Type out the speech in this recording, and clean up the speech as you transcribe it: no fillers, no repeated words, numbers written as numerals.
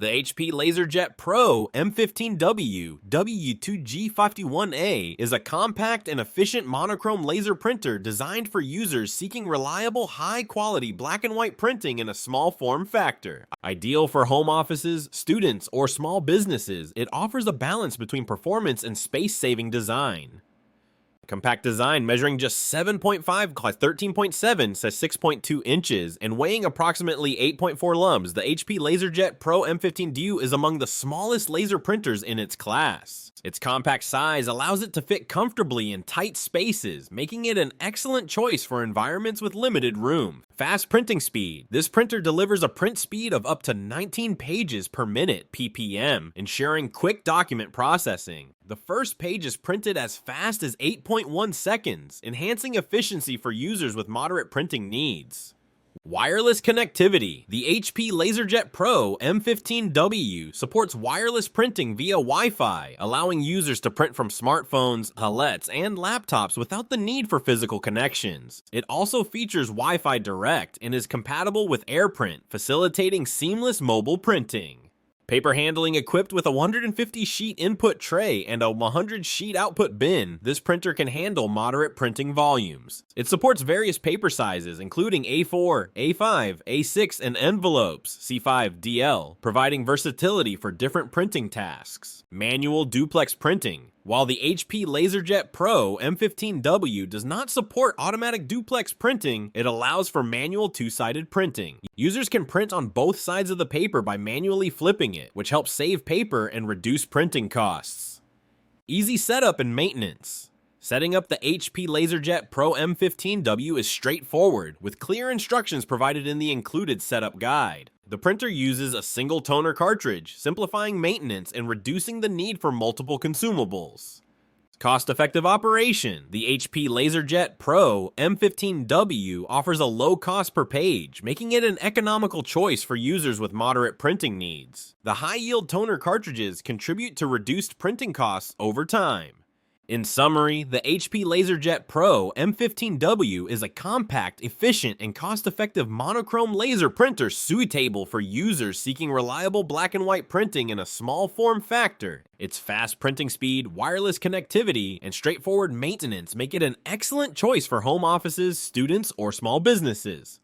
The HP LaserJet Pro M15w W2G51A is a compact and efficient monochrome laser printer designed for users seeking reliable, high-quality black and white printing in a small form factor. Ideal for home offices, students, or small businesses, it offers a balance between performance and space-saving design. Compact design, measuring just 7.5 x 13.7 says 6.2 inches and weighing approximately 8.4 lbs, the HP LaserJet Pro M15w is among the smallest laser printers in its class. Its compact size allows it to fit comfortably in tight spaces, making it an excellent choice for environments with limited room. Fast printing speed. This printer delivers a print speed of up to 19 pages per minute (ppm), ensuring quick document processing. The first page is printed as fast as 8.1 seconds, enhancing efficiency for users with moderate printing needs. Wireless connectivity. The HP LaserJet Pro M15w supports wireless printing via Wi-Fi, allowing users to print from smartphones, tablettes, and laptops without the need for physical connections. It also features Wi-Fi Direct and is compatible with AirPrint, facilitating seamless mobile printing. Paper handling. Equipped with a 150 sheet input tray and a 100 sheet output bin, this printer can handle moderate printing volumes. It supports various paper sizes, including A4, A5, A6, and envelopes, C5DL, providing versatility for different printing tasks. Manual duplex printing. While the HP LaserJet Pro M15w does not support automatic duplex printing, it allows for manual two-sided printing. Users can print on both sides of the paper by manually flipping it, which helps save paper and reduce printing costs. Easy setup and maintenance. Setting up the HP LaserJet Pro M15w is straightforward, with clear instructions provided in the included setup guide. The printer uses a single toner cartridge, simplifying maintenance and reducing the need for multiple consumables. Cost-effective operation. The HP LaserJet Pro M15w offers a low cost per page, making it an economical choice for users with moderate printing needs. The high-yield toner cartridges contribute to reduced printing costs over time. In summary, the HP LaserJet Pro M15w is a compact, efficient, and cost-effective monochrome laser printer suitable for users seeking reliable black and white printing in a small form factor. Its fast printing speed, wireless connectivity, and straightforward maintenance make it an excellent choice for home offices, students, or small businesses.